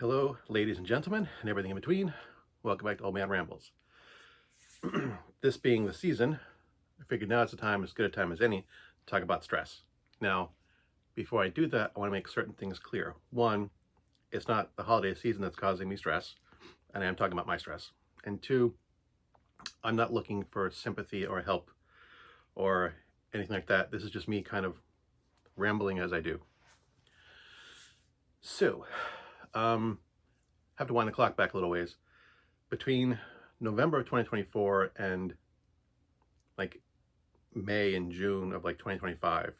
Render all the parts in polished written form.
Hello, ladies and gentlemen, and everything in between. Welcome back to Old Man Rambles. This being the season, I figured now it's as good a time as any to talk about stress. Now, before I do that, I want to make certain things clear. One, it's not the holiday season that's causing me stress, and I am talking about my stress. And two, I'm not looking for sympathy or help or anything like that. This is just me kind of rambling as I do. So, have to wind the clock back a little ways. Between November of 2024 and like May and June of like 2025,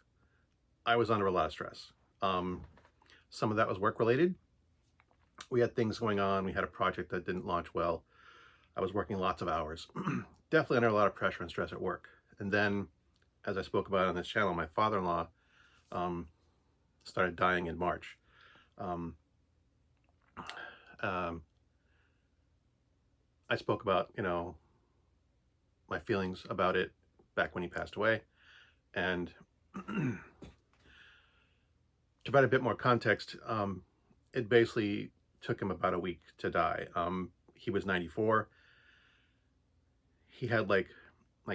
I was under a lot of stress. Some of that was work related. We had things going on. We had a project that didn't launch well. I was working lots of hours. Definitely under a lot of pressure and stress at work. And then, as I spoke about on this channel, my father-in-law started dying in March. Um, I spoke about, my feelings about it back when he passed away. And to provide a bit more context, it basically took him about a week to die. He was 94. He had like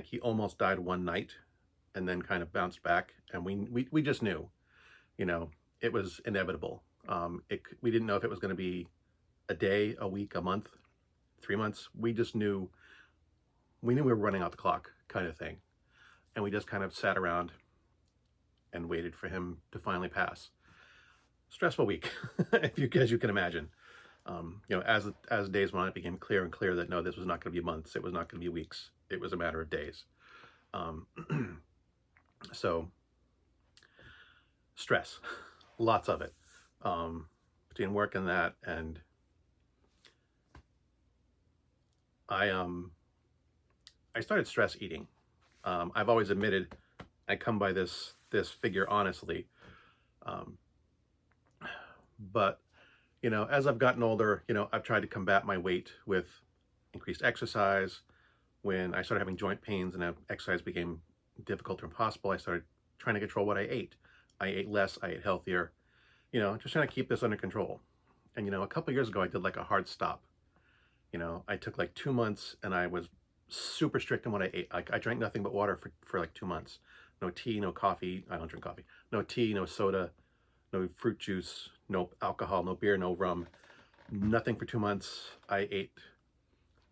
he almost died one night and then kind of bounced back. And we just knew, it was inevitable. We didn't know if it was going to be a day, a week, a month, 3 months. We just knew, we were running out the clock kind of thing. And we just kind of sat around and waited for him to finally pass. Stressful week, as you can imagine. As days went on, it became clear and clear that no, this was not going to be months. It was not going to be weeks. It was a matter of days. So, stress, lots of it, between work and that, and I started stress eating. I've always admitted I come by this figure honestly, but as I've gotten older, I've tried to combat my weight with increased exercise. When I started having joint pains and exercise became difficult or impossible, I started trying to control what I ate. I ate less, I ate healthier, just trying to keep this under control. And, a couple years ago, I did like a hard stop. I took like 2 months and I was super strict on what I ate. I drank nothing but water for like 2 months. No tea, no coffee. I don't drink coffee. No tea, no soda, no fruit juice, no alcohol, no beer, no rum. Nothing for 2 months. I ate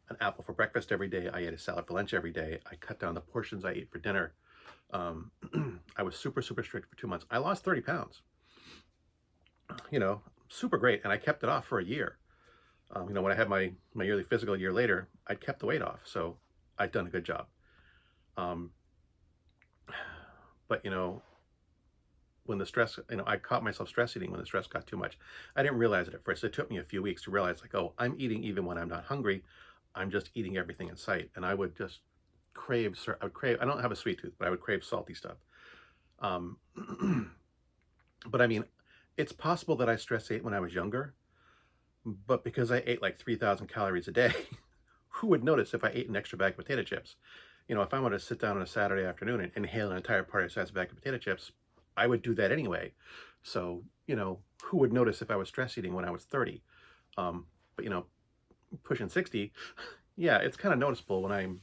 an apple for breakfast every day. I ate a salad for lunch every day. I cut down the portions I ate for dinner. I was super, super strict for 2 months. I lost 30 pounds. Super great. And I kept it off for a year. When I had my yearly physical a year later, I'd kept the weight off. So I'd done a good job. But, when the stress, I caught myself stress eating when the stress got too much. I didn't realize it at first. It took me a few weeks to realize like, oh, I'm eating even when I'm not hungry. I'm just eating everything in sight. And I would just I don't have a sweet tooth, but I would crave salty stuff. But I mean, it's possible that I stress ate when I was younger, but because I ate like 3,000 calories a day, who would notice if I ate an extra bag of potato chips? If I wanted to sit down on a Saturday afternoon and inhale an entire party-sized bag of potato chips, I would do that anyway. So, who would notice if I was stress eating when I was 30? But, pushing 60, yeah, it's kind of noticeable when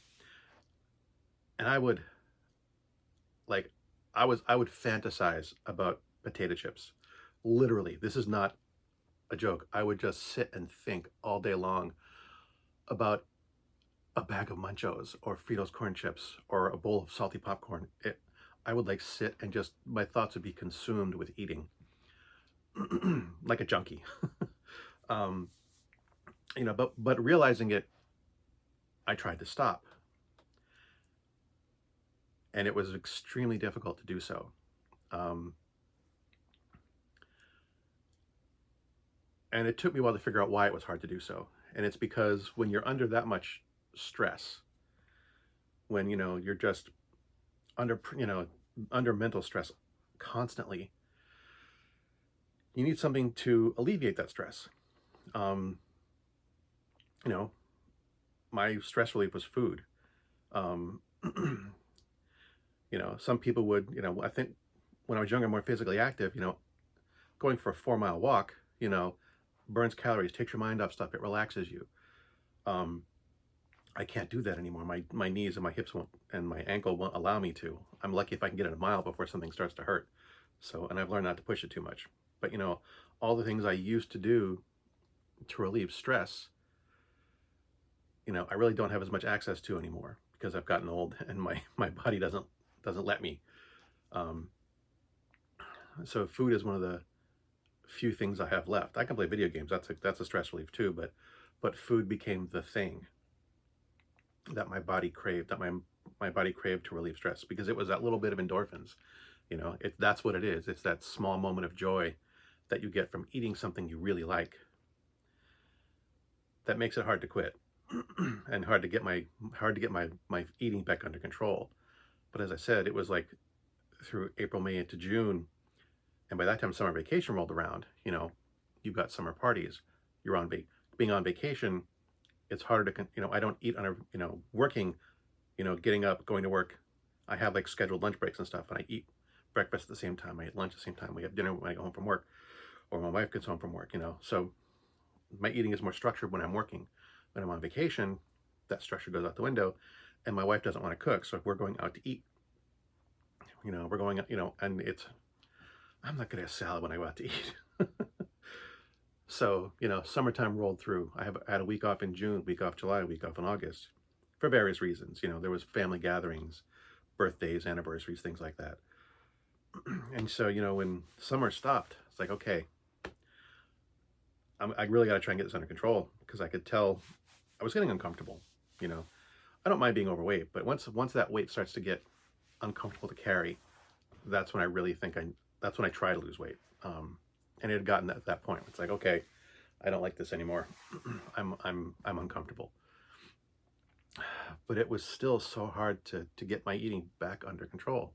and I would, like, I would fantasize about potato chips. Literally, this is not a joke. I would just sit and think all day long about a bag of Munchos or Fritos corn chips or a bowl of salty popcorn. I would like sit and just, my thoughts would be consumed with eating like a junkie. But realizing it, I tried to stop. And it was extremely difficult to do so. And it took me a while to figure out why it was hard to do so. And it's because when you're under that much stress, when, you're just under mental stress constantly, you need something to alleviate that stress. My stress relief was food. Some people would, I think when I was younger, more physically active, going for a 4-mile walk, burns calories, takes your mind off stuff, it relaxes you. Um, I can't do that anymore. My knees and my hips won't, and my ankle won't allow me to. I'm lucky if I can get it a mile before something starts to hurt. So, and I've learned not to push it too much. But all the things I used to do to relieve stress, I really don't have as much access to anymore because I've gotten old and my body doesn't let me. Um, so food is one of the few things I have left. I can play video games. That's a stress relief too, but food became the thing that my body craved, that my body craved to relieve stress because it was that little bit of endorphins. That's what it is. It's that small moment of joy that you get from eating something you really like that makes it hard to quit and hard to get my eating back under control. But as I said, it was like through April, May into June, and by that time summer vacation rolled around. You've got summer parties, you're on being on vacation. It's harder to I don't eat on a working, getting up, going to work. I have like scheduled lunch breaks and stuff, and I eat breakfast at the same time, I eat lunch at the same time, we have dinner when I go home from work, or my wife gets home from work. So my eating is more structured when I'm working. When I'm on vacation, that structure goes out the window, and my wife doesn't want to cook, so if we're going out to eat, we're going out, and I'm not gonna have salad when I go out to eat. So, summertime rolled through. I had a week off in June, week off July, week off in August, for various reasons. There was family gatherings, birthdays, anniversaries, things like that. And so, when summer stopped, it's like, okay, I really got to try and get this under control because I could tell I was getting uncomfortable. I don't mind being overweight, but once that weight starts to get uncomfortable to carry, that's when I really that's when I try to lose weight. And it had gotten at that point. It's like, okay, I don't like this anymore. I'm uncomfortable. But it was still so hard to get my eating back under control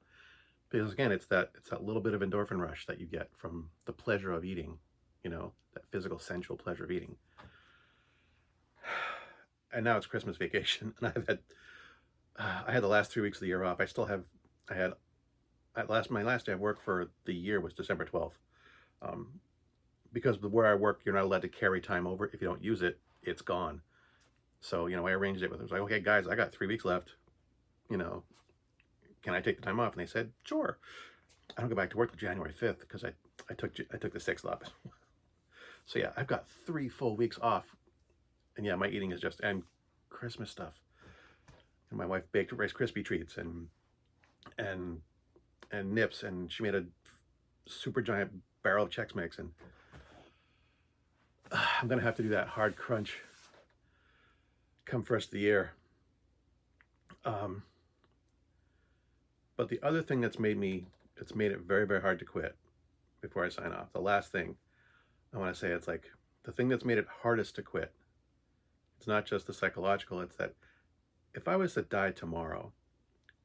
because again, it's that little bit of endorphin rush that you get from the pleasure of eating. That physical, sensual pleasure of eating. And now it's Christmas vacation, and I had the last 3 weeks of the year off. I had my last day of work for the year was December 12th. Because where I work, you're not allowed to carry time over. If you don't use it, it's gone. So, I arranged it with them. I was like, okay, guys, I got 3 weeks left. Can I take the time off? And they said, sure. I don't go back to work till January 5th because I took the 6th off. So yeah, I've got 3 full weeks off. And yeah, my eating is and Christmas stuff. And my wife baked Rice Krispie treats and nips, and she made a super giant barrel of Chex Mix, and I'm gonna have to do that hard crunch come first of the year. But the other thing it's made it very, very hard to quit before I sign off. The last thing I want to say, it's like the thing that's made it hardest to quit. It's not just the psychological, it's that if I was to die tomorrow,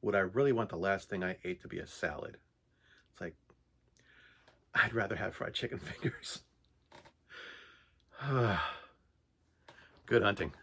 would I really want the last thing I ate to be a salad? It's like, I'd rather have fried chicken fingers. Good hunting.